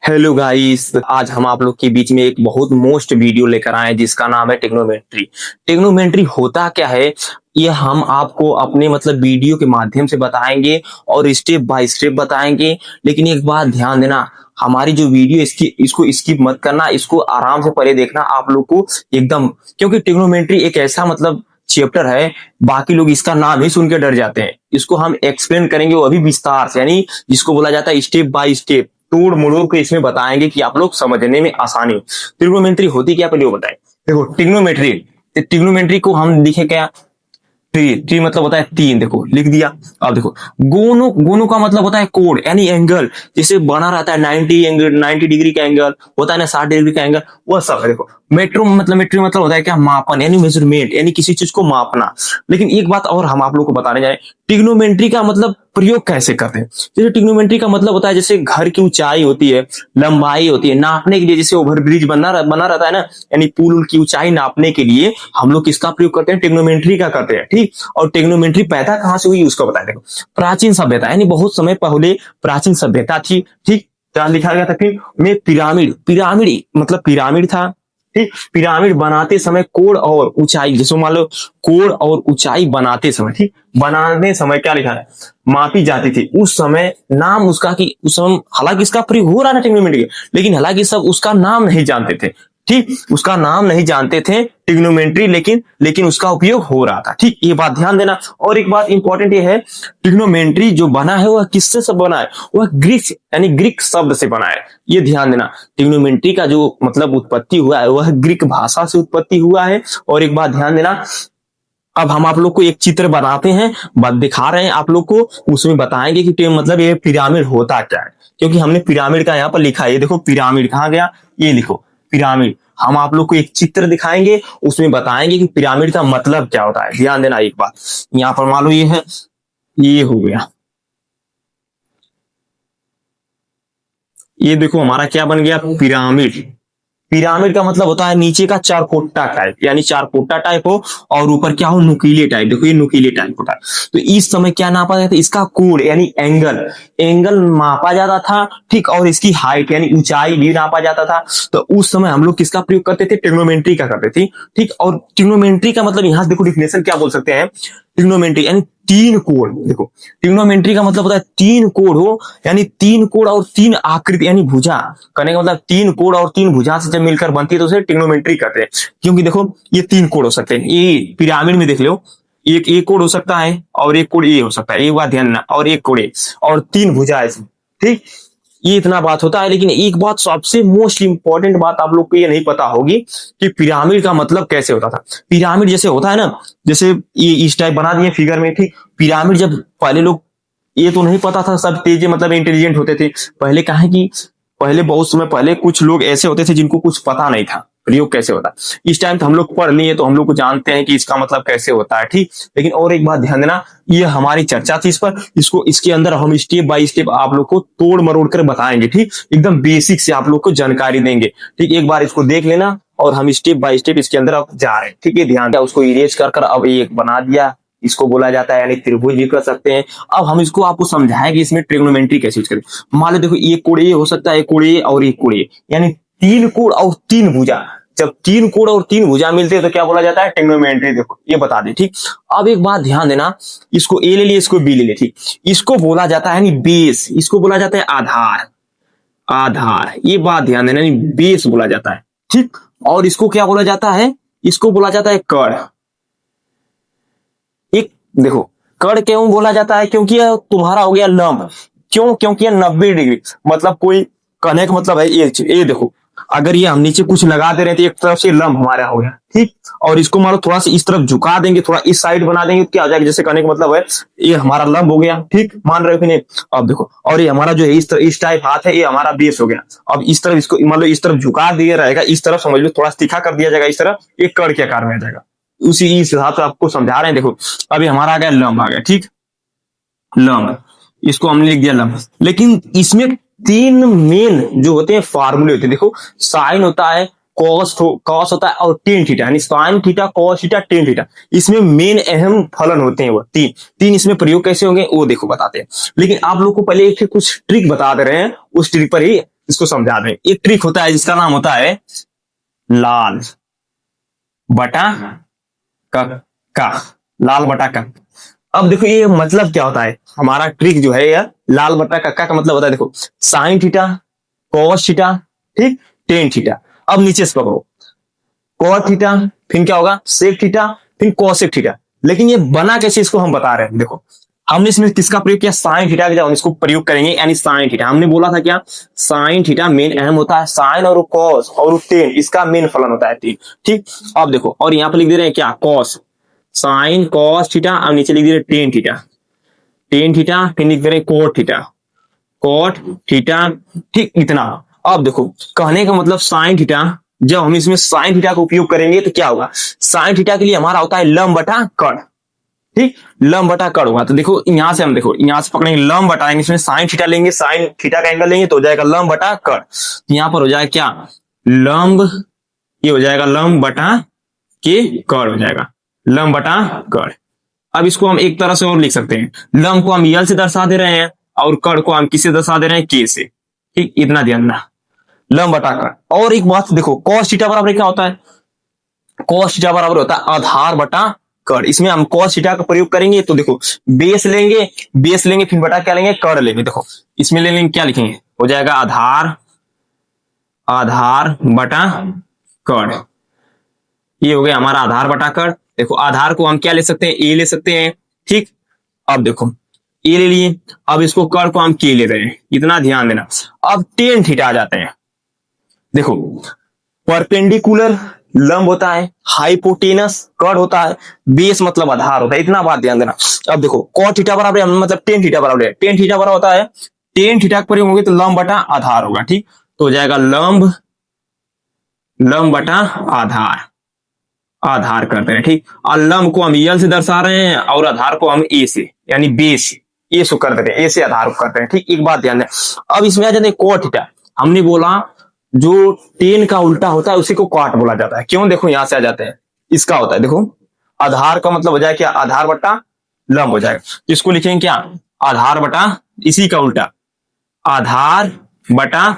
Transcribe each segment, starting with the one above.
Hello guys, आज हम आप लोग के बीच में एक बहुत मोस्ट वीडियो लेकर आए हैं जिसका नाम है टेक्नोमेंट्री। टेक्नोमेंट्री होता क्या है, ये हम आपको अपने मतलब वीडियो के माध्यम से बताएंगे और स्टेप बाय स्टेप बताएंगे। लेकिन एक बात ध्यान देना, हमारी जो वीडियो इसको स्किप मत करना, इसको आराम से पढ़े देखना आप लोग को एकदम, क्योंकि टेक्नोमेंट्री एक ऐसा मतलब चैप्टर है, बाकी लोग इसका नाम ही सुन के डर जाते हैं। इसको हम एक्सप्लेन करेंगे वो अभी विस्तार से, यानी जिसको बोला जाता है स्टेप बाय स्टेप, तोड़ मरोड़ के इसमें बताएंगे कि आप लोग समझने में आसानी हो। ट्रिग्नोमेट्री होती क्या, पहले वो बताएं। देखो ट्रिग्नोमेट्री को हम लिखे क्या, ट्री मतलब होता है तीन, देखो लिख दिया। अब देखो गोनो, गोनो का मतलब होता है कोण यानी एंगल, जैसे बना रहता है 90 एंगल, 90 डिग्री का एंगल होता है ना, 60 डिग्री का एंगल, वह सब है। देखो मेट्रो मतलब होता है क्या, मापन यानी मेजरमेंट, यानी किसी चीज को मापना। लेकिन एक बात और हम आप लोग को बताने जाए, ट्रिग्नोमेट्री का मतलब प्रयोग कैसे करते हैं। जैसे ट्रिग्नोमेट्री का मतलब होता है, जैसे घर की ऊंचाई होती है, लंबाई होती है, नापने के लिए, जैसे ओवरब्रिज बना रहता है ना, यानी पुल की ऊंचाई नापने के लिए हम लोग किसका प्रयोग करते हैं, ट्रिग्नोमेट्री का करते हैं। ठीक, और ट्रिग्नोमेट्री पैदा कहां से हुई उसको बताया। देखो प्राचीन सभ्यता, यानी बहुत समय पहले प्राचीन सभ्यता थी। ठीक, क्या लिखा गया था कि में पिरामिड, पिरामिड मतलब पिरामिड था। ठीक, पिरामिड बनाते समय कोण और ऊंचाई, जैसे मान लो कोण और ऊंचाई बनाते समय, ठीक, बनाने समय क्या लिखा है, मापी जाती थी। उस समय नाम उसका कि उस समय, हालांकि इसका प्रयोग हो रहा था ट्रिग्नोमेट्री, लेकिन हालांकि सब उसका नाम नहीं जानते थे। ठीक, उसका नाम नहीं जानते थे ट्रिग्नोमेट्री, लेकिन उसका उपयोग हो रहा था। ठीक, ये बात ध्यान देना। और एक बात इंपॉर्टेंट ये है, ट्रिग्नोमेट्री जो बना है वह किससे सब बना है, वह ग्रीक यानी ग्रीक शब्द से बना है। ये ध्यान देना, ट्रिग्नोमेट्री का जो मतलब उत्पत्ति हुआ है वह ग्रीक भाषा से उत्पत्ति हुआ है। और एक बात ध्यान देना, अब हम आप लोग को एक चित्र बनाते हैं, दिखा रहे हैं आप लोग को, उसमें बताएंगे कि मतलब ये पिरामिड होता क्या है। क्योंकि हमने पिरामिड का यहाँ पर लिखा है, ये देखो पिरामिड कहाँ गया, ये लिखो पिरामिड। हम आप लोग को एक चित्र दिखाएंगे, उसमें बताएंगे कि पिरामिड का मतलब क्या होता है। ध्यान देना एक बात, यहाँ पर मान लो ये है, ये हो गया, ये देखो हमारा क्या बन गया, पिरामिड। पिरामिड का मतलब होता है नीचे का चारकोट्टा टाइप, यानी चारकोट्टा टाइप हो, और ऊपर क्या हो, नुकीले टाइप। देखो ये नुकीले टाइप होता है। तो इस समय क्या नापा जाता है, इसका कोण यानी एंगल, एंगल मापा जाता था। ठीक, और इसकी हाइट यानी ऊंचाई भी नापा जाता था। तो उस समय हम लोग किसका प्रयोग करते थे, ट्रिग्नोमेट्री का करते थे। ठीक, और ट्रिग्नोमेट्री का मतलब यहाँ से देखो डिफिनेशन क्या बोल सकते हैं, ट्रिग्नोमेट्री यानी तीन कोण। देखो ट्रिग्नोमेट्री का मतलब होता है तीन कोण हो, यानी तीन कोण और तीन आकृति यानी भुजा, करने का मतलब तीन कोण और तीन भुजा से जब मिलकर बनती है तो उसे ट्रिग्नोमेट्री कहते हैं। क्योंकि देखो ये तीन कोण हो सकते हैं, ये पिरामिड में देख लो, एक कोण हो सकता है और एक कोण ये हो सकता है, एक बात ध्यान देना, और एक कोण और तीन भुजा ऐसे। ठीक, ये इतना बात होता है। लेकिन एक बात सबसे मोस्ट इंपॉर्टेंट बात आप लोग को ये नहीं पता होगी कि पिरामिड का मतलब कैसे होता था। पिरामिड जैसे होता है ना, जैसे ये इस टाइप बना दिए फिगर में। ठीक, पिरामिड जब पहले लोग, ये तो नहीं पता था सब तेज मतलब इंटेलिजेंट होते थे पहले, कहा है कि पहले बहुत समय पहले कुछ लोग ऐसे होते थे जिनको कुछ पता नहीं था प्रयोग कैसे होता है। इस टाइम तो हम लोग पढ़ लिए तो हम लोग को जानते हैं कि इसका मतलब कैसे होता है। ठीक, लेकिन और एक बात ध्यान देना, ये हमारी चर्चा थी इस पर, इसको इसके अंदर हम स्टेप बाय स्टेप आप लोग को तोड़ मरोड़ कर बताएंगे। ठीक, एकदम बेसिक से आप लोग को जानकारी देंगे। ठीक, एक बार इसको देख लेना और हम स्टेप बाय स्टेप इसके अंदर अब जा रहे हैं। ठीक है, ध्यान दिया, उसको इरेज कर अब एक बना दिया, इसको बोला जाता है यानी त्रिभुज भी कर सकते हैं। अब हम इसको आपको समझाएं कि इसमें ट्रिग्नोमेट्री कैसे यूज करें। मान लो देखो ये कोण ये हो सकता है, कोण ये और एक कोण ये, यानी तीन कोण और तीन भुजा। जब तीन कोण और तीन भुजा मिलते हैं तो क्या बोला जाता है, ट्रिग्नोमेट्री। देखो ये बता दे। ठीक, अब एक बात ध्यान देना, इसको ए ले लिए, इसको बी ले लिए। ठीक, इसको बोला जाता है यानी बेस, इसको बोला जाता है आधार, आधार, ये बात ध्यान देना, यानी बेस बोला जाता है। ठीक, और इसको क्या बोला जाता है, इसको बोला जाता है कड़। एक देखो कड़ क्यों बोला जाता है, क्योंकि यह तुम्हारा हो गया लंब। क्यों, क्योंकि यह 90 डिग्री मतलब कोई कहने का मतलब है ये देखो, अगर ये हम नीचे कुछ लगा दे रहे थे एक तरफ से लंब हमारा हो गया। ठीक, और इसको मान लो थोड़ा सा इस तरफ झुका देंगे, थोड़ा इस साइड बना देंगे, क्या हो जाएगा, जैसे कहने का मतलब है ये हमारा लंब हो गया। ठीक, मान रहे हो कि नहीं। अब देखो, और ये हमारा जो है इस टाइप हाथ है, ये हमारा बेस हो गया। अब इस तरफ इसको मान लो इस तरफ झुका दिया रहेगा, इस तरफ समझ लो थोड़ा तीखा कर दिया जाएगा, इस तरफ एक कड़ के आकार में आ जाएगा। उसी इस हिसाब से आपको समझा रहे हैं। देखो अभी हमारा आ गया लंब आ गया। ठीक, लंब, इसको हमने लिख दिया लंब। लेकिन इसमें तीन मेन जो होते हैं फार्मूले होते हैं। देखो साइन होता है, कॉस होता है और टेन थीटा, यानी sign theta cos theta tan theta. इसमें मेन अहम फलन होते हैं वो तीन इसमें प्रयोग कैसे होंगे वो देखो बताते हैं। लेकिन आप लोग को पहले एक कुछ ट्रिक बता दे रहे हैं, उस ट्रिक पर ही इसको समझा रहे हैं। एक ट्रिक होता है जिसका नाम होता है लाल बटा का, लाल बटा का। अब देखो ये मतलब क्या होता है, हमारा ट्रिक जो है यह लाल बटा कक्का का मतलब होता है, देखो साइन थीटा कॉस थीटा ठीक टेन थीटा। अब नीचे से पकड़ो कॉस थीटा, फिर क्या होगा सेक थीटा, फिर कॉसेक थीटा। लेकिन ये बना कैसे इसको हम बता रहे हैं। देखो हमने इसमें किसका प्रयोग किया, साइन थीटा का, इसको प्रयोग करेंगे यानी साइन थीटा। हमने बोला था क्या साइन थीटा मेन अहम होता है, साइन और कॉस और टेन इसका मेन फलन होता है तीन। ठीक अब देखो और यहाँ पे लिख दे रहे हैं क्या कॉस साइन कॉस थीटा, अब नीचे लिख दे रहे टेन थीटा, टेन थीटा, फिर लिख दे रहे कोट थीटा, कोट थीटा। ठीक इतना। अब देखो कहने का मतलब साइन थीटा, जब हम इसमें साइन थीटा का उपयोग करेंगे तो क्या होगा, साइन थीटा के लिए हमारा होता है लंब बटा कर्ण। ठीक लंब बटा कर्ण होगा। तो देखो यहां से हम देखो यहां से पकड़ेंगे लंब बटा, इसमें साइन थीटा लेंगे, साइन थीटा का एंगल लेंगे तो हो जाएगा लंब बटा कर्ण। यहां पर हो जाएगा क्या लंब, ये हो जाएगा लंब बटा के कर्ण हो जाएगा, लंब बटा कर्ण। अब इसको हम एक तरह से और लिख सकते हैं, लंब को हम यल से दर्शा दे रहे हैं और कर्ण को हम किससे दर्शा दे रहे हैं के से। ठीक इतना ध्यान रखना लंब बटा कर्ण। और एक बात देखो कॉस थीटा बराबर क्या होता है, कॉस थीटा बराबर होता है आधार बटा कर्ण। इसमें हम कॉस थीटा का प्रयोग करेंगे तो देखो बेस लेंगे फिर बटा क्या लेंगे कर्ण लेंगे। देखो इसमें ले लेंगे क्या लिखेंगे हो जाएगा आधार बटा कर्ण। ये हो गया हमारा आधार बटा कर्ण। देखो आधार को हम क्या ले सकते हैं ए ले सकते हैं। ठीक अब देखो ए ले लिए, अब इसको कर्ण को हम के ले रहे हैं, इतना ध्यान देना। अब टेन थीटा आ जाते हैं। देखो परपेंडिकुलर लंब होता है, हाइपोटेनस कर्ण होता है, बेस मतलब आधार होता है, इतना बात ध्यान देना। अब देखो कॉट थीटा बराबर मतलब टेन थीटा बराबर है, टेन थीटा बराबर होता है टेन थीटा पर होंगे तो लंब बटा आधार होगा। ठीक तो हो जाएगा लंब बटा आधार करते हैं। ठीक और लंब को हम यल से दर्शा रहे हैं और आधार को हम ए से यानी बेस ए से कर देते हैं, ए से आधार को करते हैं। ठीक एक बात ध्यान दें। अब इसमें आ जाते हैं कॉट थीटा। हमने बोला जो टेन का उल्टा होता है उसी को कॉट बोला जाता है। क्यों देखो यहां से आ जाते हैं, इसका होता है देखो आधार का मतलब हो जाए क्या आधार बटा लंब हो जाएगा। इसको लिखेंगे क्या आधार बटा इसी का उल्टा आधार बटा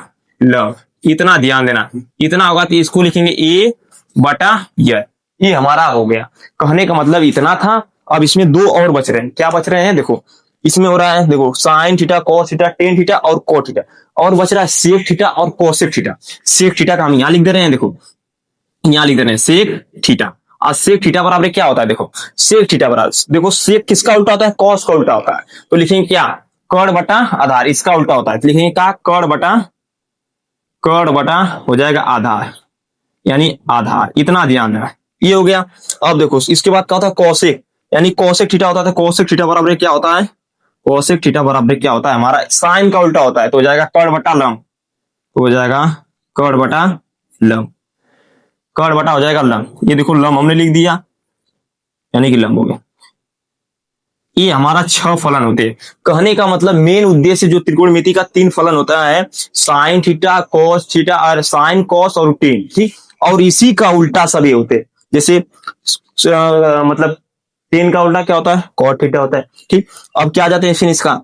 लंब। इतना ध्यान देना, इतना होगा तो इसको लिखेंगे ए बटा ये हमारा हो गया। कहने का मतलब इतना था। अब इसमें दो और बच रहे हैं, क्या बच रहे हैं देखो इसमें हो रहा है देखो sign theta cos theta tan theta और कोट थीटा, और बच रहा है सेक थीटा और कोसेक थीटा। सेक थीटा का हम यहां लिख दे रहे हैं, देखो यहां लिख दे रहे हैं सेक थीटा। और सेक थीटा बराबर क्या होता है, देखो सेक थीटा बराबर देखो सेक किसका उल्टा होता है कॉस का उल्टा होता है। तो लिखेंगे क्या कर्ण बटा आधार, इसका उल्टा होता है तो लिखेंगे क्या कर्ण बटा हो जाएगा आधार यानी आधार। इतना ध्यान देना, ये हो गया। अब देखो इसके बाद क्या होता है कौशिक, यानी कौशिक थीटा होता है। कौशिक थीटा बराबर क्या होता है, कौशिक थीटा बराबर क्या होता है हमारा साइन का उल्टा होता है तो हो जाएगा कर्ण बटा लंब, तो हो जाएगा कर्ण बटा लंब, कर्ण बटा हो जाएगा लंब। ये देखो लंब हमने लिख दिया यानी कि लंब हो गया। ये हमारा 6 फलन होते हैं। कहने का मतलब मेन उद्देश्य जो त्रिकोणमिति का 3 फलन होता है साइन थीटा कॉस थीटा और साइन कॉस और टेन। ठीक और इसी का उल्टा सभी होते हैं। जैसे मतलब टेन का उल्टा क्या होता है कॉट थीटा होता है। ठीक अब क्या आ जाते हैं फिर इसका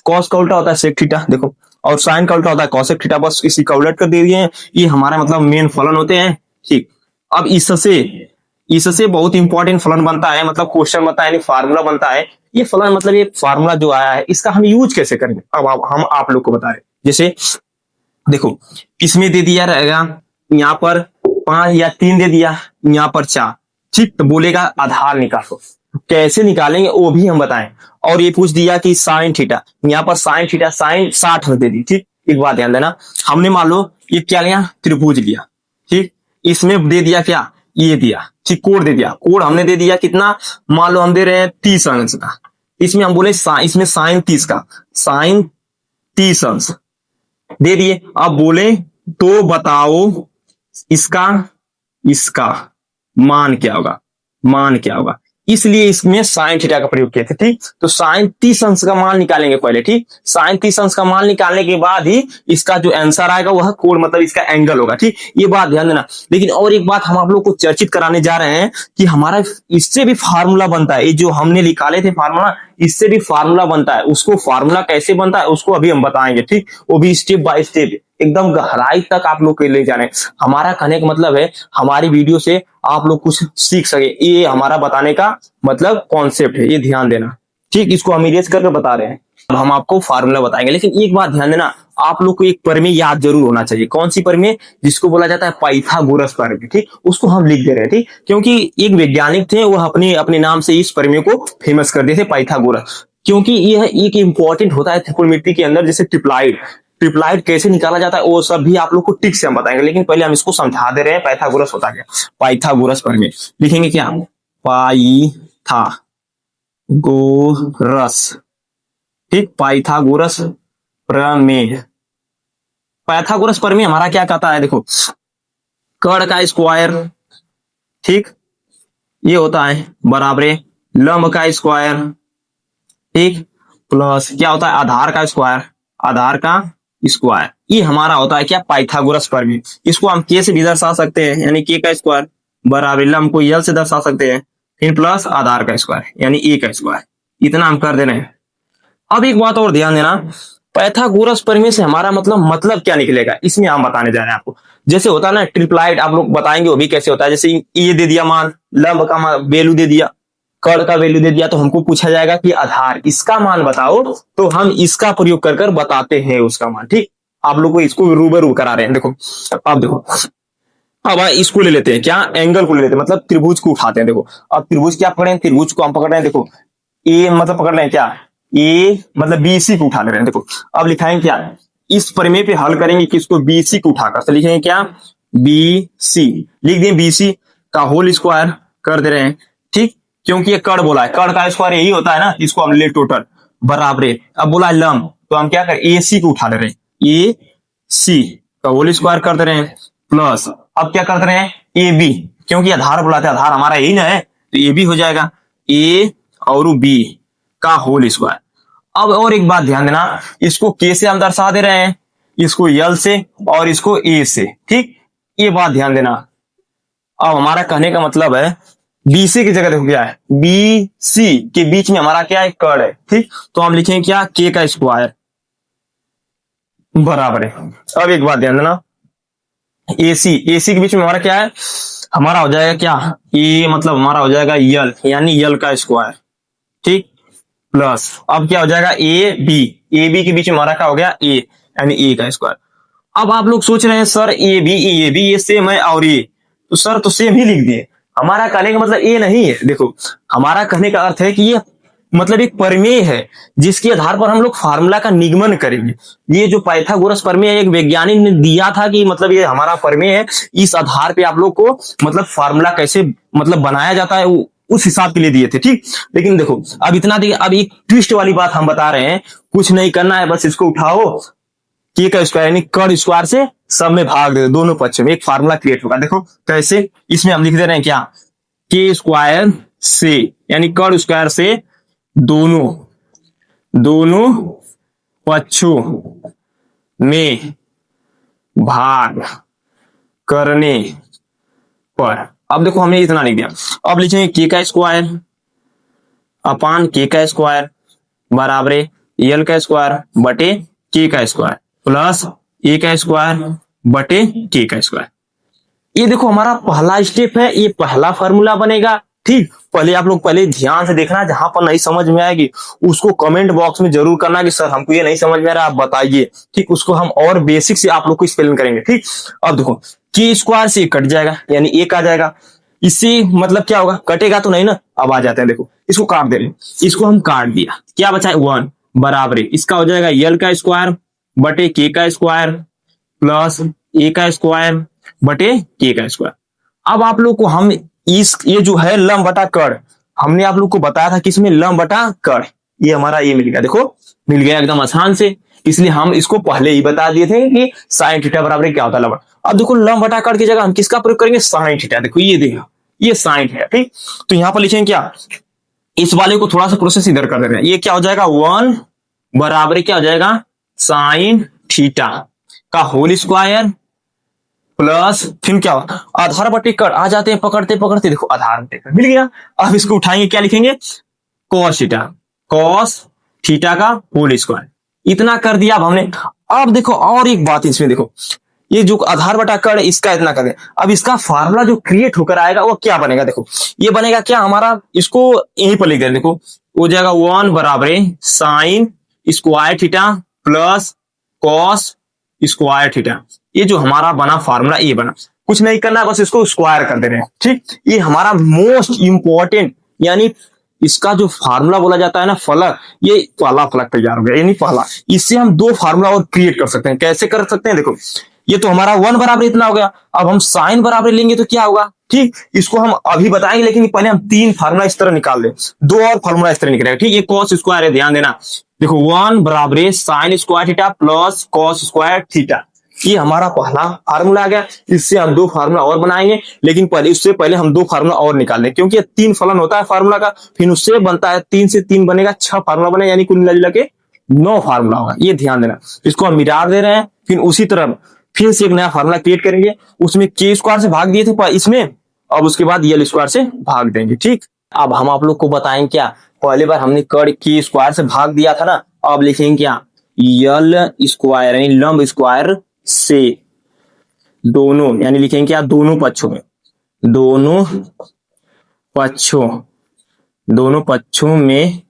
कॉस का उल्टा होता है सेक थीटा देखो, और साइन का उल्टा होता है कॉसेक थीटा, बस इसी का उलट कर दे दिए हैं। ये हमारा मतलब मेन फलन होते हैं। ठीक अब इससे बहुत इंपॉर्टेंट फलन बनता है, मतलब क्वेश्चन बनता है यानी फार्मूला बनता है। ये फलन मतलब ये फार्मूला जो आया है इसका हम यूज कैसे करेंगे अब हम आप लोग को बता रहे। जैसे देखो इसमें दे दिया रहेगा यहाँ पर 5 या 3 दे दिया, यहाँ पर 4। ठीक तो बोलेगा आधार निकालो, कैसे निकालेंगे वो भी हम बताएं। और ये पूछ दिया कि साइन थीटा, यहाँ पर साइन थीटा साइन 60 दे दी। ठीक एक बात ध्यान देना, हमने मान लो ये क्या लिया त्रिभुज लिया। ठीक इसमें दे दिया क्या ये दिया, ठीक कोड दे दिया, कोड हमने दे दिया कितना मान लो हम दे रहे हैं 30 अंश का। इसमें हम बोले इसमें साइन 30 का साइन 30 अंश दे दिए। अब बोले तो बताओ इसका मान क्या होगा, इसलिए इसमें साइन थीटा का प्रयोग किए थे। ठीक, तो साइन 30 अंश का मान निकालेंगे पहले। ठीक, साइन 30 अंश का मान निकालने के बाद ही इसका जो आंसर आएगा वह कोण मतलब इसका एंगल होगा। ठीक, ये बात ध्यान देना। लेकिन और एक बात हम आप लोग को चर्चित कराने जा रहे हैं कि हमारा इससे भी फार्मूला बनता है। ये जो हमने निकाले थे फार्मूला, इससे भी फार्मूला बनता है। उसको फार्मूला कैसे बनता है उसको अभी हम बताएंगे। ठीक, वो भी स्टेप बाय स्टेप, एकदम गहराई तक आप लोग के ले जाने। हमारा कहने का मतलब है हमारी वीडियो से आप लोग कुछ सीख सके, ये हमारा बताने का मतलब कॉन्सेप्ट है, ये ध्यान देना। ठीक, इसको हम इरेज करके बता रहे हैं। अब हम आपको फार्मूला बताएंगे, लेकिन एक बात ध्यान देना, आप लोग को एक प्रमेय याद जरूर होना चाहिए। कौन सी प्रमेय? जिसको बोला जाता है पाइथागोरस प्रमेय। ठीक, उसको हम लिख दे रहे हैं। ठीक, क्योंकि एक वैज्ञानिक थे, वह अपने अपने नाम से इस प्रमेय को फेमस कर दिए थे, पाइथागोरस। क्योंकि यह एक इंपॉर्टेंट होता है त्रिकोणमिति के अंदर, जैसे ट्रिप्लाइड। ट्रिप्लाइड कैसे निकाला जाता है वो सब भी आप लोग को टिक से हम बताएंगे, लेकिन पहले हम इसको समझा दे रहे हैं पाइथागोरस होता क्या। पाइथागोरस प्रमेय लिखेंगे क्या? पाइथागोरस। ठीक, पाइथागोरस प्रमेय। पाइथागोरस प्रमेय हमारा क्या कहता है? देखो, कर्ण का स्क्वायर, ठीक, ये होता है बराबर लंब का स्क्वायर, ठीक, प्लस क्या होता है? आधार का स्क्वायर, आधार का स्क्वायर। ये हमारा होता है क्या? पाइथागोरस प्रमेय। इसको हम के से भी दर्शा सकते हैं, यानी के का स्क्वायर बराबर लंब को यल से दर्शा सकते हैं, फिर प्लस आधार का स्क्वायर यानी ए का स्क्वायर। इतना हम कर दे रहे हैं। अब एक बात और ध्यान देना, पाइथागोरस प्रमेय से हमारा मतलब क्या निकलेगा, इसमें हम बताने जा रहे हैं आपको। जैसे होता है ना ट्रिप्लाइड, आप लोग बताएंगे वो भी कैसे होता है। जैसे ये दे दिया मान, लंब का वैल्यू दे दिया, कर्ण का वैल्यू दे दिया, तो हमको पूछा जाएगा कि आधार इसका मान बताओ, तो हम इसका प्रयोग कर बताते हैं उसका मान। ठीक, आप लोग को इसको रूबरू करा रहे हैं। देखो, अब देखो, अब इसको ले लेते हैं क्या? एंगल को ले लेते हैं, मतलब त्रिभुज को उठाते हैं। देखो, अब त्रिभुज क्या पकड़े हैं? त्रिभुज को हम पकड़ रहे हैं। देखो, ए मतलब पकड़ रहे हैं क्या? ए मतलब बीसी को उठा ले रहे हैं। देखो, अब लिखाएंगे क्या? इस प्रमेय पे हल करेंगे किसको? बीसी को उठाकर, तो लिखेंगे क्या? बीसी लिख दें, बीसी का होल स्क्वायर कर दे रहे हैं। ठीक, क्योंकि ये कर्ण बोला है, कर्ण का स्क्वायर यही होता है ना, इसको हम ले टोटल बराबर। अब बोला लंब, तो हम क्या करें? ए सी को उठा ले रहे हैं, ए सी का होल स्क्वायर कर दे रहे हैं, प्लस अब क्या कर दे रहे हैं? ए बी, क्योंकि आधार बुलाते हैं, आधार हमारा यही ना है, तो ए बी हो जाएगा ए और बी का होल स्क्वायर। अब और एक बात ध्यान देना, इसको के से हम दर्शा दे रहे हैं, इसको यल से और इसको ए से। ठीक, ये बात ध्यान देना। अब हमारा कहने का मतलब है बीसी की जगह देखो क्या है? बी सी के बीच में हमारा क्या है? कर्ण है। ठीक, तो हम लिखेंगे क्या? के का स्क्वायर बराबर है। अब एक बात ध्यान देना, एसी, एसी के बीच में हमारा क्या है? हमारा हो जाएगा क्या? ए मतलब हमारा हो जाएगा यल, यानी यल का स्क्वायर। ठीक, प्लस अब क्या हो जाएगा? ए बी, ए बी के बीच में हमारा क्या हो गया? ए, यानी ए का स्क्वायर। अब आप लोग सोच रहे हैं सर ए बी ये सेम है और ये, तो सर तो सेम ही लिख दिए। हमारा कहने का मतलब ये नहीं है। देखो, हमारा कहने का अर्थ है कि ये मतलब एक प्रमेय है जिसके आधार पर हम लोग फार्मूला का निगमन करेंगे। ये जो पाइथागोरस प्रमेय है, एक वैज्ञानिक ने दिया था कि मतलब ये हमारा प्रमेय है, इस आधार पे आप लोग को मतलब फार्मूला कैसे मतलब बनाया जाता है उस हिसाब के लिए दिए थे। ठीक, लेकिन देखो अब इतना देखिए, अब एक ट्विस्ट वाली बात हम बता रहे हैं, कुछ नहीं करना है, बस इसको उठाओ, के का स्क्वायर यानी कर्ण स्क्वायर से सब में भाग दे, दोनों पक्ष में एक फार्मूला क्रिएट होगा। देखो कैसे, इसमें हम लिख दे रहे हैं क्या? के स्क्वायर से यानी कर्ण स्क्वायर से दोनों पक्षों में भाग करने पर। अब देखो हमने इतना लिख दिया, अब लिखेंगे के का स्क्वायर अपान के का स्क्वायर बराबर एल का स्क्वायर बटे के का स्क्वायर प्लस ए का स्क्वायर बटे के का स्क्वायर। ये देखो हमारा पहला स्टेप है, ये पहला फार्मूला बनेगा। ठीक, पहले आप लोग पहले ध्यान से देखना, जहां पर नहीं समझ में आएगी उसको कमेंट बॉक्स में जरूर करना कि सर हमको ये नहीं समझ में आ रहा, आप बताइए। ठीक, उसको हम और बेसिक से आप लोग को स्पेलिंग करेंगे। ठीक, अब देखो के स्क्वायर से कट जाएगा यानी एक आ जाएगा, इससे मतलब क्या होगा? कटेगा तो नहीं ना। अब आ जाते हैं, देखो इसको काट दे रहे, इसको हम काट दिया, क्या बचा है? 1 बराबर इसका हो जाएगा यल का स्क्वायर बटे के का स्क्वायर प्लस ए का स्क्वायर बटे के का स्क्वायर। अब आप लोग को हम ये जो है लंब बटा कर्ण, हमने आप लोग को बताया था किसमें? लंब बटा कर्ण। ये हमारा ये मिल गया, देखो मिल गया एकदम आसान से, इसलिए हम इसको पहले ही बता दिए थे कि साइन थीटा बराबर क्या होता है लंब। अब देखो लंब बटा कर्ण की जगह हम किसका प्रयोग करेंगे? Sine theta. देखो ये देखो, ये साइन थीटा। ठीक, तो यहां पर लिखेंगे क्या? इस वाले को थोड़ा सा प्रोसेस इधर कर दे रहे हैं, ये क्या हो जाएगा 1 बराबर क्या हो जाएगा साइन थीटा का होल स्क्वायर प्लस फिर क्या आधार बटे कट आ जाते हैं, पकड़ते पकड़ते देखो आधार बटे कट मिल गया। अब इसको उठाएंगे, क्या लिखेंगे कॉस थीटा, कॉस थीटा का होल स्क्वायर, इतना कर दिया अब हमने। अब देखो और एक बात इसमें देखो, ये जो आधार बटा कट इसका इतना कर दे, अब इसका फार्मूला जो क्रिएट होकर आएगा वो क्या बनेगा, देखो ये बनेगा क्या हमारा, इसको यहीं पर लिख दे, देखो वो जाएगा 1 बराबर sine square theta plus cos square theta. ये जो हमारा बना फार्मूला ये बना, कुछ नहीं करना बस इसको स्क्वायर कर दे रहे हैं, ठीक। ये हमारा मोस्ट इंपॉर्टेंट, यानी इसका जो फार्मूला बोला जाता है ना फलक, ये पहला फलक तैयार हो गया, यानी पहला। इससे हम दो फार्मूला और क्रिएट कर सकते हैं, कैसे कर सकते हैं देखो, ये तो हमारा 1 बराबर इतना हो गया, अब हम साइन बराबर लेंगे तो क्या होगा, ठीक। इसको हम अभी बताएंगे, लेकिन पहले हम 3 फार्मूला इस तरह निकाल दें, 2 और फार्मूला इस तरह निकलेगा, ठीक। ये कॉस स्क्वायर है, ध्यान देना, देखो 1 बराबर sine square theta plus cos square theta, ये हमारा पहला फार्मूला आ गया। इससे हम 2 फार्मूला और बनाएंगे, लेकिन पहले उससे पहले हम 2 फार्मूला और निकाल दें, क्योंकि 3 फलन होता है फार्मूला का, फिर उससे बनता है 3 से 3 बनेगा 6 फार्मूला बने, यानी कुल मिला के 9 फार्मूला होगा, ये ध्यान देना। इसको हम मिटा दे रहे हैं, फिर उसी तरह फिर से एक नया फार्मूला क्रिएट करेंगे, उसमें के स्क्वायर से भाग दिए थे इसमें, अब उसके बाद यल स्क्वायर से भाग देंगे, ठीक। अब हम आप लोग को बताएंगे क्या, पहली बार हमने कड़ के स्क्वायर से भाग दिया था ना, अब लिखेंगे क्या यल स्क्वायर यानी लंब स्क्वायर से दोनों, यानी लिखेंगे क्या दोनों पक्षों में, दोनों पक्षों में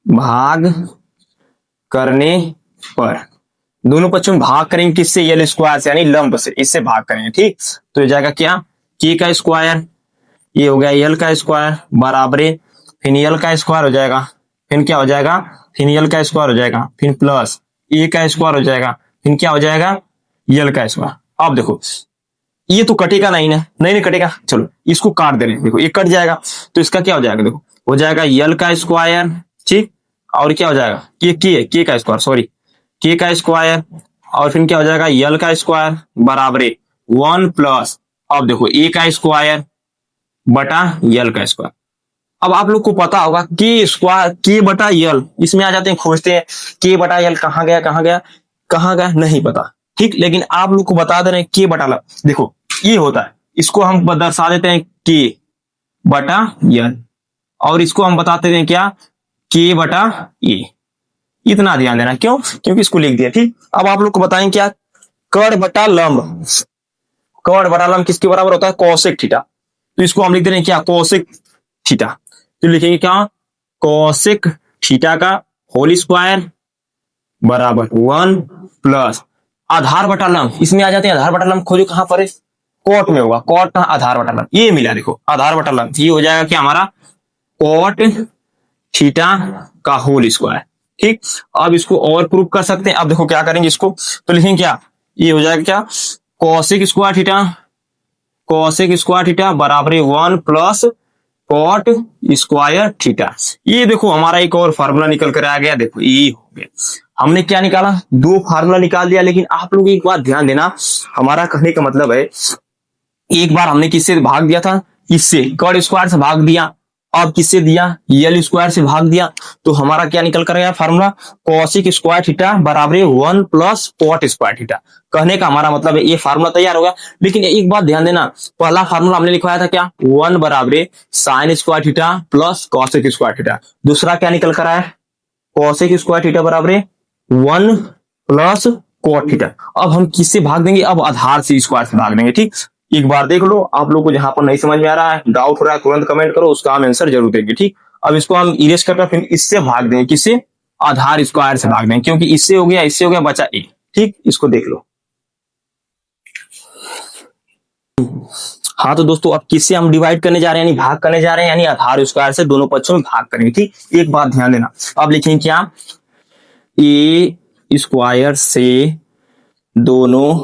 भाग करने पर, दोनों पक्षों में भाग करेंगे किससे, यल स्क्वायर से यानी लंब से, इससे भाग करेंगे, ठीक। तो ये जाएगा क्या के का स्क्वायर, ये हो गया यल का स्क्वायर बराबर फिर यल का स्क्वायर हो जाएगा, फिर क्या हो जाएगा फिर यल का स्क्वायर हो जाएगा, फिर प्लस ए का स्क्वायर हो जाएगा, फिर क्या हो जाएगा यल का स्क्वायर। अब देखो ये तो कटेगा नहीं ना, नहीं कटेगा, चलो इसको काट दे रहे हैं, देखो ये कट जाएगा, तो इसका क्या हो जाएगा, देखो हो जाएगा यल का स्क्वायर, ठीक, और क्या हो जाएगा के का स्क्वायर, सॉरी के का स्क्वायर, और फिर क्या हो जाएगा यल का स्क्वायर बराबर 1 प्लस, अब देखो ए का स्क्वायर बटा यल का स्क्वायर। अब आप लोग को पता होगा के स्क्वायर के बटा यल, इसमें आ जाते हैं खोजते हैं के बटा यल कहाँ गया नहीं पता, ठीक। लेकिन आप लोग को बता दे रहे हैं के बटा यल, देखो ये होता है, इसको हम दर्शा देते हैं के बटा यल, और इसको हम बताते हैं क्या के बटा ए, इतना ध्यान देना, क्यों, क्योंकि इसको लिख दिया, ठीक। अब आप लोग को बताएं क्या कड़ बटा लंब, कड़ बटा लंब किसके बराबर होता है कोसेक थीटा, तो इसको हम लिख दे रहे हैं क्या कोसेक थीटा, तो लिखेंगे क्या कोसेक थीटा का होल स्क्वायर बराबर 1 प्लस आधार बटा लंब, इसमें आ जाते हैं आधार बटा लंब, खोजो कहां पर है, कोट में होगा, कोट का आधार बटा लंब, ये मिला देखो आधार बटा लंब, ये हो जाएगा क्या हमारा कोट थीटा का होल स्क्वायर, ठीक। अब इसको और प्रूव कर सकते हैं, अब देखो क्या करेंगे इसको, तो लिखेंगे क्या ये हो जाएगा क्या कोसेक स्क्वायर थीटा बराबर 1 प्लस कॉट स्क्वायर थीटा। ये देखो हमारा एक और फार्मूला निकल कर आ गया, देखो ये हो गया, हमने क्या निकाला 2 फार्मूला निकाल दिया। लेकिन आप लोग एक बात ध्यान देना, हमारा कहने का मतलब है एक बार हमने किससे भाग दिया था, इससे कॉट स्क्वायर से भाग दिया, अब किससे दिया यल स्क्वायर से भाग दिया, तो हमारा क्या निकल कर गया फार्मूला कोसेक स्क्वायर थीटा बराबर 1 प्लस कॉट स्क्वायर थीटा। कहने का हमारा मतलब है ये फार्मूला तैयार होगा। लेकिन एक बात ध्यान देना, पहला फार्मूला हमने लिखवाया था क्या 1 बराबर sine square theta plus cosec square theta, दूसरा क्या निकल कर आया कोसेक स्क्वायर थीटा बराबर 1 प्लस कॉट थीटा। अब हम किससे भाग देंगे, अब आधार से स्क्वायर से भाग देंगे, ठीक। एक बार देख लो, आप लोग को जहां पर नहीं समझ में आ रहा है, डाउट हो रहा है, तुरंत कमेंट करो, उसका हम आंसर जरूर देंगे, ठीक। अब इसको हम इरेज करके फिर इससे भाग देंगे, किससे आधार स्क्वायर से भाग देंगे, क्योंकि इससे हो गया बचा ए, ठीक। इसको देख लो। हाँ तो दोस्तों अब किससे हम डिवाइड करने जा रहे हैं, यानी भाग करने जा रहे हैं, यानी आधार स्क्वायर से दोनों पक्षों में भाग करेंगे, ठीक। एक बात ध्यान देना, अब लिखेंगे क्या ए स्क्वायर से दोनों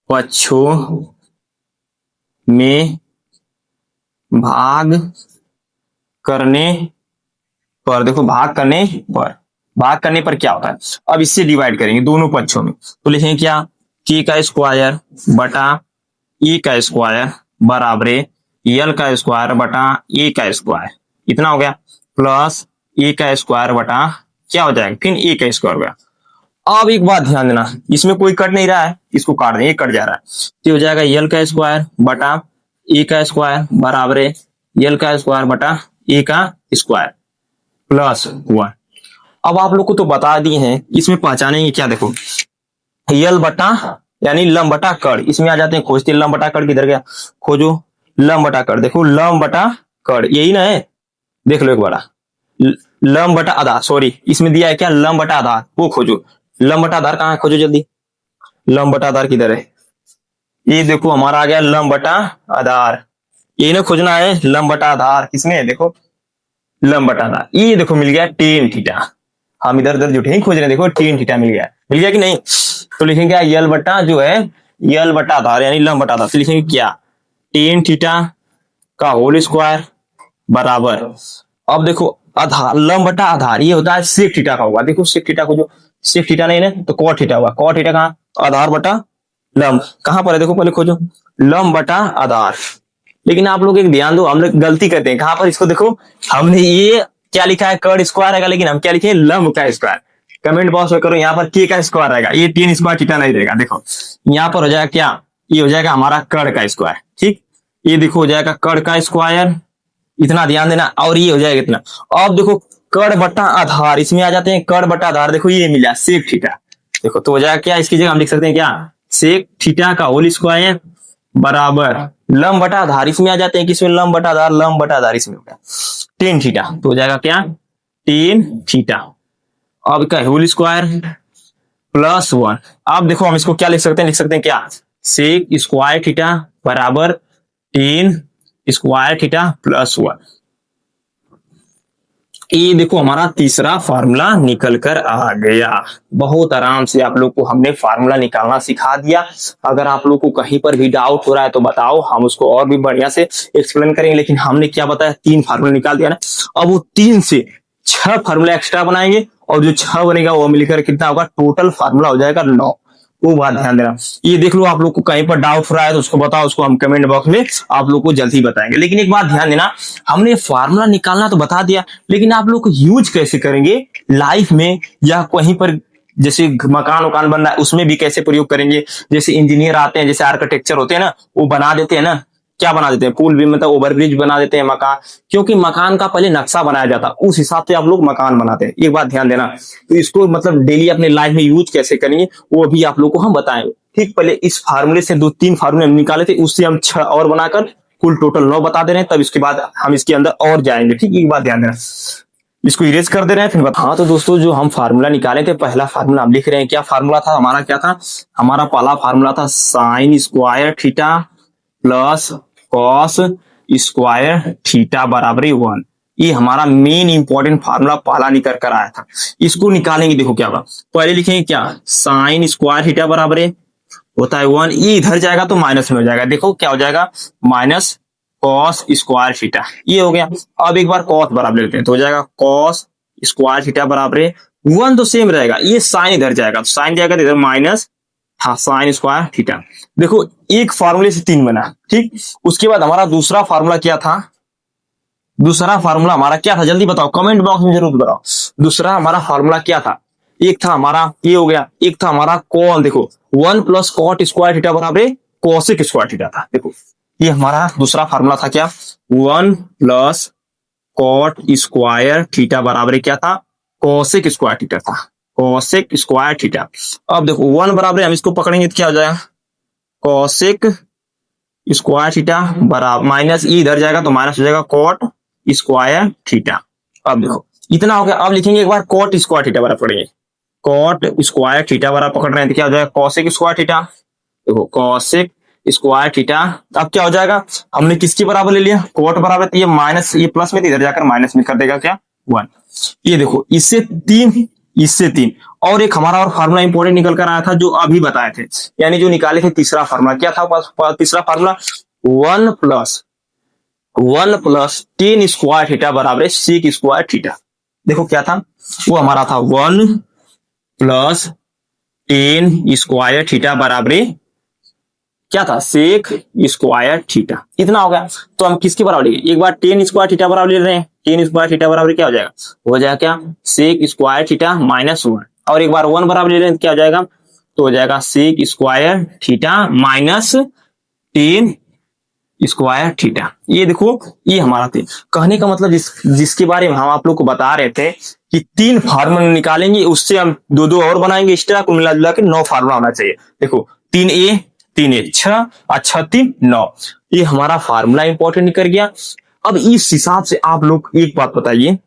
पक्षों में भाग करने पर, देखो भाग करने पर क्या होता है, अब इससे डिवाइड करेंगे दोनों पक्षों में, तो लिखेंगे क्या के का स्क्वायर बटा ए का स्क्वायर बराबर यल का स्क्वायर बटा ए का स्क्वायर, इतना हो गया, प्लस ए का स्क्वायर बटा क्या हो जाएगा, फिर ए का स्क्वायर हो गया। अब एक बात ध्यान देना, इसमें कोई कट नहीं रहा है, इसको काट दें, ये कट जा रहा है, तो हो जाएगा यल का स्क्वायर बटा ए का स्क्वायर बराबर है यल का स्क्वायर बटा ए का स्क्वायर प्लस 1। अब आप लोग को तो बता दिए हैं, इसमें पहचानेंगे क्या, देखो यल बटा यानी लंब बटा कड़, इसमें आ जाते हैं, खोजते लंब बटा कड़ किधर गया, खोजो लंब बटा कड़, देखो लंब बटा कड़ यही ना है, देख लो एक बार, लंब बटा आधार, सॉरी इसमें दिया है क्या, लंब बटा आधार, वो खोजो, लंब बटा आधार कहाँ है, खोजो जल्दी, लंब बटा आधार किधर है, ये देखो हमारा आ गया लंब बटा आधार, ये ना खोजना है लंब बटा आधार, किसमें देखो लंब बटा आधार, ये देखो मिल गया टेन थीटा, हम इधर उधर जुटे ही खोज रहे हैं, देखो टेन थीटा मिल गया कि नहीं, तो लिखेंगे क्या, यल बटा जो है यल बटा आधार यानी लंब बटा आधार, तो लिखेंगे क्या, टेन थीटा का होल स्क्वायर बराबर, अब देखो आधार लंब बटा आधार ये होता है सेक थीटा का होगा, देखो सेक थीटा को, जो सेक थीटा नहीं ना तो कॉट थीटा हुआ, कॉट थीटा कहाँ, आधार बटा लंब, कहां पर है देखो पहले खोजो, लंब बटा आधार, लेकिन आप लोग एक ध्यान दो, हम लोग गलती करते हैं, कहां पर, इसको देखो हमने ये क्या लिखा है कड़ स्क्वायर रहेगा, लेकिन हम क्या लिखे लंब का स्क्वायर, कमेंट बॉक्स में करो, यहाँ पर के का स्क्वायर रहेगा, ये टेन स्क्वायर थीटा नहीं रहेगा, देखो यहाँ पर हो जाएगा क्या, ये हो जाएगा हमारा कड़ का स्क्वायर, ठीक, ये देखो हो जाएगा कड़ का स्क्वायर, इतना ध्यान देना, और ये हो जाएगा इतना, अब देखो कड़ बटा आधार, इसमें आ जाते हैं कड़ बटा आधार, देखो ये मिला सेक थीटा, देखो तो हो जाएगा क्या, इसकी जगह हम लिख सकते हैं क्या, सेक थीटा का होल स्क्वायर बराबर लंब बटा आधार, इसमें आ जाते हैं किसमें, लंब बटा आधार, लंब बटा आधार इसमें होगा टेन थीटा, तो हो जाएगा क्या टेन थीटा, अब क्या होल स्क्वायर प्लस 1, अब देखो हम इसको क्या लिख सकते हैं क्या, सेक स्क्वायर थीटा बराबर टेन स्क्वायर थीटा प्लस 1, ये देखो हमारा तीसरा फार्मूला निकल कर आ गया, बहुत आराम से आप लोग को हमने फार्मूला निकालना सिखा दिया, अगर आप लोग को कहीं पर भी डाउट हो रहा है तो बताओ, हम उसको और भी बढ़िया से एक्सप्लेन करेंगे, लेकिन हमने क्या बताया, 3 फार्मूला निकाल दिया ना, अब वो 3 से 6 फार्मूला एक्स्ट्रा बनाएंगे, और जो 6 बनेगा वो मिलकर कितना होगा, टोटल फार्मूला हो जाएगा 9, वो बात ध्यान देना, ये देख लो आप लोग को कहीं पर डाउट हो रहा है तो उसको बताओ, उसको हम कमेंट बॉक्स में आप लोग को जल्दी बताएंगे, लेकिन एक बात ध्यान देना, हमने फार्मूला निकालना तो बता दिया, लेकिन आप लोग को यूज कैसे करेंगे लाइफ में, या कहीं पर जैसे मकान वकान बन रहा है उसमें भी कैसे प्रयोग करेंगे, जैसे इंजीनियर आते हैं, जैसे आर्किटेक्चर होते हैं ना, वो बना देते हैं ना, क्या बना देते हैं, पुल भी मतलब ओवरब्रिज बना देते हैं, मकान, क्योंकि मकान का पहले नक्शा बनाया जाता है, उस हिसाब से आप लोग मकान बनाते हैं, एक बात ध्यान देना, तो इसको मतलब डेली अपने लाइफ में यूज कैसे करेंगे वो भी आप लोग को हम बताएंगे, ठीक, पहले इस फार्मूले से 2-3 फार्मूले हम निकाले थे, उससे हम 6 और बनाकर कुल टोटल 9 बता दे रहे हैं, तब इसके बाद हम इसके अंदर और जाएंगे, ठीक, एक बात ध्यान देना, इसको इरेज कर दे रहे हैं फिर हाँ, तो दोस्तों जो हम फार्मूला निकाले थे, पहला फार्मूला हम लिख रहे हैं, क्या फार्मूला था हमारा, क्या था हमारा पहला फार्मूला था, sine square theta plus cos square theta बराबर 1, ये हमारा मेन इंपॉर्टेंट फार्मूला पहला निकल कर आया था, इसको निकालेंगे, देखो क्या होगा, पहले लिखेंगे क्या, साइन स्क्वायर थीटा बराबर होता है 1, ये इधर जाएगा तो माइनस में हो जाएगा, देखो क्या हो जाएगा, माइनस कॉस स्क्वायर थीटा, ये हो गया, अब एक बार कॉस बराबर लेते हैं, तो हो जाएगा कॉस स्क्वायर थीटा बराबर 1, तो सेम रहेगा, ये साइन इधर जाएगा, तो साइन जाएगा तो इधर माइनस, हाँ साइन स्क्वायर थीटा, देखो एक फार्मूले से 3 बना, ठीक, उसके बाद हमारा दूसरा फार्मूला क्या था, दूसरा फार्मूला हमारा क्या था, जल्दी बताओ, कमेंट बॉक्स में जरूर बताओ, दूसरा हमारा फार्मूला क्या था, एक था हमारा ये हो गया, एक था हमारा कॉन, देखो 1 प्लस कॉट स्क्वायर थीटा बराबर कोसेक स्क्वायर थीटा था, देखो ये हमारा दूसरा फार्मूला था, क्या 1 प्लस कॉट स्क्वायर थीटा बराबर क्या था, कोसेक स्क्वायर थीटा था, कोसेक स्क्वायर थीटा, अब देखो 1 बराबर हम इसको पकड़ेंगे तो क्या हो जाएगा, कोसेक स्क्वायर थीटा बराबर माइनस ई इधर जाएगा तो माइनस हो जाएगा कॉट स्क्वायर थीटा, अब देखो इतना हो गया, अब लिखेंगे एक बार कॉट स्क्वायर थीटा बराबर पढ़ेंगे, कॉट स्क्वायर थीटा बराबर पकड़ रहे हैं तो क्या हो जाएगा, कोसेक स्क्वायर थीटा, देखो कोसेक स्क्वायर थीटा, अब क्या हो जाएगा, हमने किसके बराबर ले लिया, कॉट बराबर, तो ये माइनस, ये प्लस में इधर जाकर माइनस में कर देगा क्या 1, ये देखो इससे 3, इससे 3, और एक हमारा और फार्मूला इंपॉर्टेंट निकल कर आया था जो अभी बताए थे, यानी जो निकाले थे तीसरा फार्मूला, क्या था तीसरा फार्मूला, 1 प्लस 10 स्क्वायर थीटा बराबर सेक स्क्वायर थीटा, देखो क्या था वो हमारा था 1 प्लस 10 स्क्वायर थीटा बराबर क्या था, सेक स्क्वायर थीटा, इतना हो गया। तो हम किसके बराबर लिखेंगे, एक बार टेन स्क्वायर थीटा बराबर ले रहे हैं, टेन स्क्वायर थीटा बराबर क्या हो जाएगा, हो जाएगा क्या, sec square theta minus one, और एक बार वन बराबर ले रहे हैं क्या हो जाएगा, तो हो जाएगा sec square theta minus tan square theta. ये देखो, ये हमारा थे कहने का मतलब जिसके बारे में हम आप लोग को बता रहे थे कि तीन फार्मूला निकालेंगे, उससे हम दो दो और बनाएंगे एक्स्ट्रा, कुल मिला जुला के 9 फार्मूला होना चाहिए। देखो 3a 6 और 6 3 9, ये हमारा फार्मूला इंपॉर्टेंट निकल गया। अब इस हिसाब से आप लोग एक बात बताइए,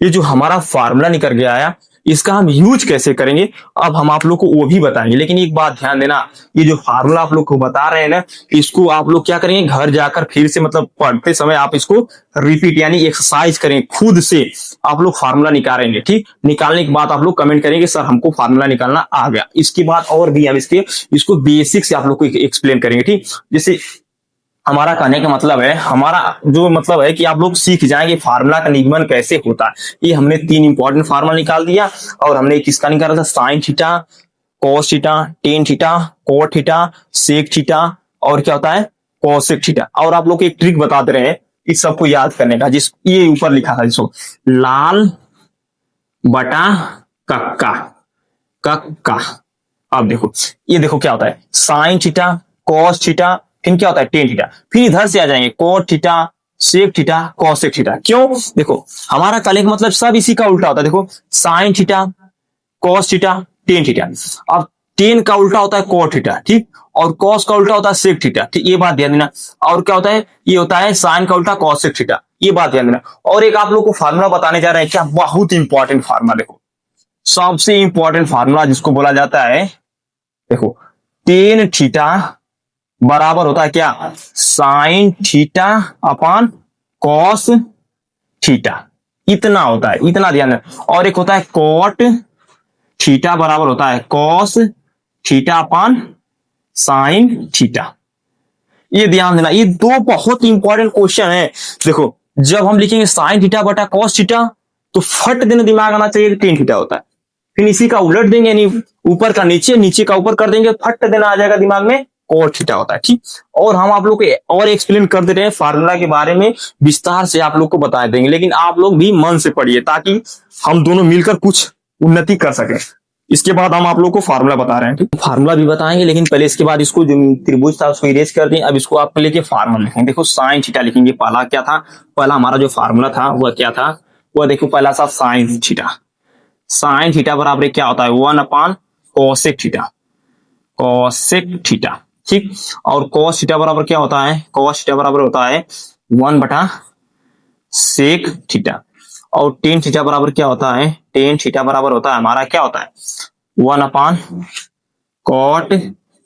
ये जो हमारा फार्मूला निकल गया आया, इसका हम यूज कैसे करेंगे, अब हम आप लोग को वो भी बताएंगे। लेकिन एक बात ध्यान देना, ये जो फार्मूला आप लोग को बता रहे हैं ना, इसको आप लोग क्या करेंगे, घर जाकर फिर से मतलब पढ़ते समय आप इसको रिपीट यानी एक्सरसाइज करें, खुद से आप लोग फार्मूला निकालेंगे। ठीक, निकालने के बाद आप लोग कमेंट करेंगे सर हमको फार्मूला निकालना आ गया। इसके बाद और भी हम इसको बेसिक से आप लोग को एक्सप्लेन करेंगे। ठीक, जैसे हमारा कहने का मतलब है, हमारा जो मतलब है कि आप लोग सीख जाएंगे फार्मूला का निगमन कैसे होता है। ये हमने तीन इंपॉर्टेंट फार्मूला निकाल दिया, और हमने किसका निकाला था, sine theta, cos theta, tan theta, cot theta, sec theta, और क्या होता है, कोसेक थीटा। और आप लोग को एक ट्रिक बता दे रहे हैं इस सबको याद करने का, जिस ये ऊपर लिखा था जिसको लाल बटा कक्का, कक्का। अब देखो, ये देखो क्या होता है, साइन थीटा, कॉस थीटा, फिर क्या होता है टेन थीटा, फिर इधर से आ जाएंगे cot theta, sec theta, cosec theta. क्यों, देखो हमारा कहने का मतलब सब इसी का उल्टा होता है। देखो sign theta, cos theta, tan theta. अब टेन का उल्टा होता है कोट थीटा, ठीक, और कॉस का उल्टा होता है सेक थीटा, ठीक, ये बात ध्यान देना। और क्या होता है, ये होता है साइन का उल्टा कॉसेक थीटा, ये बात ध्यान देना। और एक आप लोग को फार्मूला बताने जा रहे हैं, क्या बहुत इंपॉर्टेंट फार्मूला, देखो सबसे इंपॉर्टेंट फार्मूला जिसको बोला जाता है, देखो टेन थीटा बराबर होता है क्या, sine theta upon cos theta, इतना होता है, इतना ध्यान देना। और एक होता है कोट थीटा बराबर होता है cos theta upon sine theta, ये ध्यान देना। ये दो बहुत इंपॉर्टेंट क्वेश्चन है। देखो जब हम लिखेंगे साइन थीटा बटा कॉस थीटा, तो फट देना दिमाग आना चाहिए टेन थीटा होता है, फिर इसी का उलट देंगे, यानी ऊपर का नीचे, नीचे का ऊपर कर देंगे, फट देना आ जाएगा दिमाग में कोट थीटा होता है। ठीक, और हम आप लोग को और एक्सप्लेन कर दे रहे हैं फार्मूला के बारे में, विस्तार से आप लोग को बता देंगे, लेकिन आप लोग भी मन से पढ़िए ताकि हम दोनों मिलकर कुछ उन्नति कर सके। इसके बाद हम आप लोग को फार्मूला बता रहे हैं, ठीक, फार्मूला भी बताएंगे, लेकिन पहले इसके बाद इसको जो त्रिभुज था उसको इरेज कर दें। अब इसको आपके लेके फार्मूला लिखेंगे। देखो साइन थीटा लिखेंगे, पहला क्या था, पहला हमारा जो फार्मूला था वह क्या था, वह देखो पहला सा साइन थीटा, साइन थीटा बराबर क्या होता है, one upon cosec theta, cosec theta, ठीक। और कॉस थीटा बराबर क्या होता है, कॉस थीटा बराबर होता है वन बटा सेक थीटा। और टेन थीटा बराबर क्या होता है, टेन थीटा बराबर होता है हमारा क्या होता है, वन अपॉन कॉट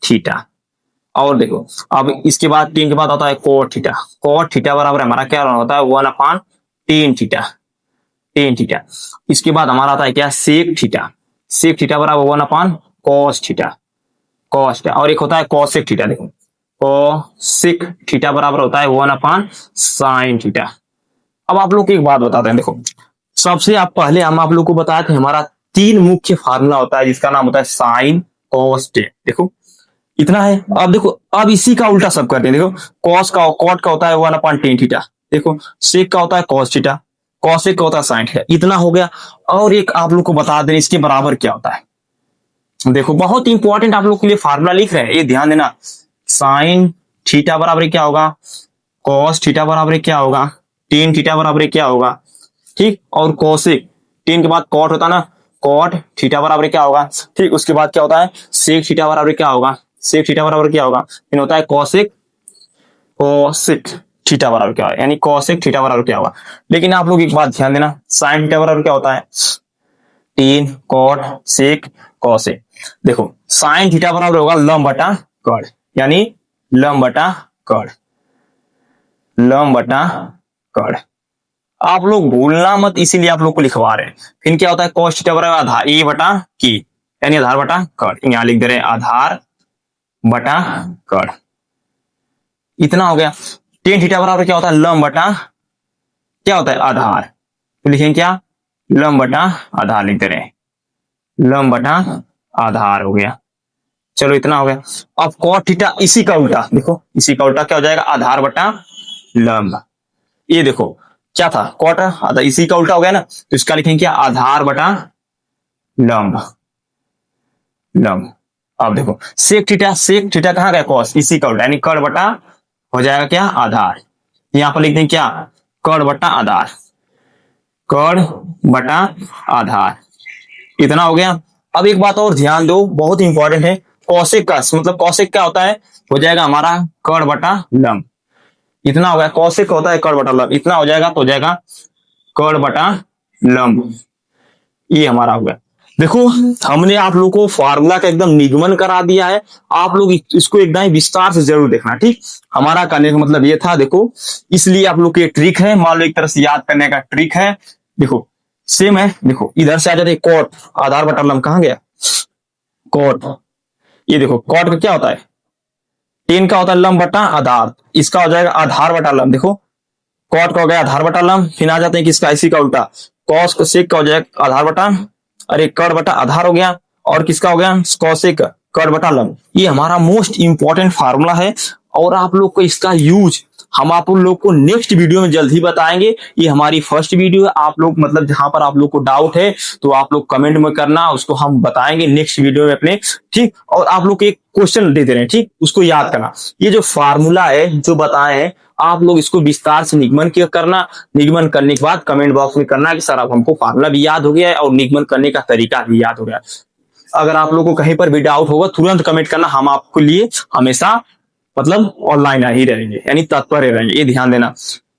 थीटा। और देखो अब इसके बाद टेन के बाद होता है कोट थीटा, कोट थीटा बराबर हमारा क्या होता है, one upon tan theta, tan theta. इसके बाद हमारा आता है क्या, सेक थीटा, सेक थीटा बराबर one upon cos theta, cos theta. और एक होता है कॉसेक थीटा, देखो कॉसेक थीटा बराबर होता है वन अपॉन साइन थीटा। अब आप लोग को एक बात बताते हैं, देखो सबसे आप पहले हम आप लोग को बताए थे हमारा तीन मुख्य फार्मूला होता है जिसका नाम होता है साइन कॉस टेन, देखो इतना है। अब देखो अब इसी का उल्टा सब करते हैं, देखो कॉस का कॉट का होता है वन अपॉन टेन थीटा, देखो सेक का होता है कॉस थीटा, कॉसेक का होता है साइन थीटा, इतना हो गया। और एक आप लोग को बता दें इसके बराबर क्या होता है, देखो बहुत इंपॉर्टेंट आप लोग के लिए फार्मूला लिख रहे हैं, ये ध्यान देना। साइन थीटा बराबर क्या होगा, कॉस थीटा बराबर क्या होगा, टेन थीटा बराबर क्या होगा, ठीक। और कोसेक, टेन के बाद कॉट होता है ना, कॉट थीटा बराबर क्या होगा, ठीक। उसके बाद क्या होता है सेक थीटा बराबर क्या होगा, सेक थीटा बराबर क्या होगा, फिर होता है कोसेक, कोसेक थीटा बराबर क्या होगा, यानी कोसेक थीटा बराबर क्या होगा। लेकिन आप लोग एक बात ध्यान देना, साइन थीटा बराबर क्या होता है, टेन कॉट सेक कोसेक। देखो साइन थीटा बराबर होगा लंब बटा कड़, यानी लंब बटा कड़, लंब बटा कड़। आप लोग भूलना मत, इसीलिए आप लोग को लिखवा रहे हैं। फिर क्या होता है कॉस थीटा बराबर आधार ए बटा की, यानी आधार बटा कड़, यहां लिख दे रहे हैं आधार बटा कड़, इतना हो गया। टेन थीटा बराबर क्या होता है, लंब बटा क्या होता है आधार, तो लिखेंगे क्या, लंब बटा आधार लिख दे रहे हैं, लंब बटा आधार हो गया, चलो इतना हो गया। अब कॉट थीटा इसी का उल्टा देखो, इसी का उल्टा क्या हो जाएगा, आधार बटा लंब। ये देखो क्या था, कॉट आधा, इसी का उल्टा हो गया ना, तो इसका लिखेंगे क्या, आधार बटा लंब। लंब। अब देखो सेक थीटा कहाँ गया, कॉस, इसी का उल्टा, यानी कर्ण बटा हो जाएगा क्या, आधार। यहां पर लिखते हैं क्या, कर्ण बटा आधार, कर्ण बटा आधार। इतना हो गया। अब एक बात और ध्यान दो, बहुत इंपॉर्टेंट है, कौशिक का मतलब कौशिक क्या होता है, हो जाएगा हमारा कर्ण बटा लंब। इतना हो गया, कौशिक होता है कर्ण बटा लंब, इतना हो जाएगा तो हो जाएगा कर्ण बटा लंब। ये हमारा हो गया। देखो हमने आप लोगों को फार्मूला का एकदम निगमन करा दिया है, आप लोग इसको एकदम विस्तार से जरूर देखना, ठीक। हमारा कहने का मतलब ये था, देखो इसलिए आप लोग की ट्रिक है, मान लो एक तरह से याद करने का ट्रिक है। देखो सेम है, देखो इधर से आ जाते कॉट, आधार बटा लंब कहां गया, कॉट। ये देखो कॉट का क्या होता है, टेन का होता है लंब बटा आधार, इसका हो जाएगा आधार बटा लंब। देखो कॉट का हो गया आधार बटा लंब, फिर आ जाते हैं किसका, इसी का उल्टा, कॉस का सेक का हो जाएगा आधार बटा, अरे कर्ण बटा आधार हो गया, और किसका हो गया, कौशिक कर्ण बटा लंब। ये हमारा मोस्ट इंपॉर्टेंट फार्मूला है, और आप लोग को इसका यूज हम आप लोग को नेक्स्ट वीडियो में जल्द ही बताएंगे। ये हमारी फर्स्ट वीडियो है, आप लोग मतलब जहां पर आप लोग को डाउट है तो आप लोग कमेंट में करना, उसको हम बताएंगे नेक्स्ट वीडियो में अपने, ठीक। और आप लोग को एक क्वेश्चन दे दे रहे हैं, ठीक, उसको याद करना। ये जो फार्मूला है जो बताए हैं, आप लोग इसको विस्तार से निगमन करना, निगमन करने के बाद कमेंट बॉक्स में करना कि सर अब हमको फार्मूला भी याद हो गया है और निगमन करने का तरीका भी याद हो गया। अगर आप लोगों को कहीं पर भी डाउट होगा तुरंत कमेंट करना, हम आपके लिए हमेशा मतलब ऑनलाइन ही रहेंगे, यानी तत्पर रहेंगे, ये ध्यान देना।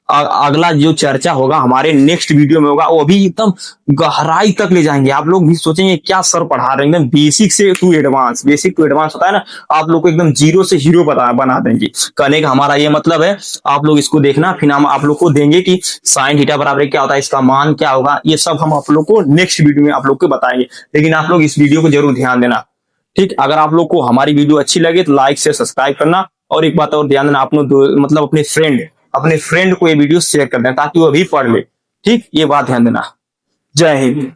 अगला जो चर्चा होगा हमारे नेक्स्ट वीडियो में होगा, वो भी एकदम गहराई तक ले जाएंगे। आप लोग भी सोचेंगे क्या सर पढ़ा रहे हैं, एकदम बेसिक से to advance, basic to advance होता है ना, आप लोग को एकदम जीरो से हीरो बना देंगे। कहने का हमारा ये मतलब है, आप लोग इसको देखना, फिर हम आप लोग को देंगे कि साइन थीटा बराबर क्या होता है, इसका मान क्या होगा, ये सब हम आप लोग को नेक्स्ट वीडियो में आप लोग को बताएंगे। लेकिन आप लोग इस वीडियो को जरूर ध्यान देना, ठीक। अगर आप लोग को हमारी वीडियो अच्छी लगे तो लाइक से सब्सक्राइब करना, और एक बात और ध्यान देना, आप लोग मतलब अपने फ्रेंड को ये वीडियो शेयर कर देना ताकि वो भी पढ़ ले, ठीक। ये बात ध्यान देना। जय हिंद।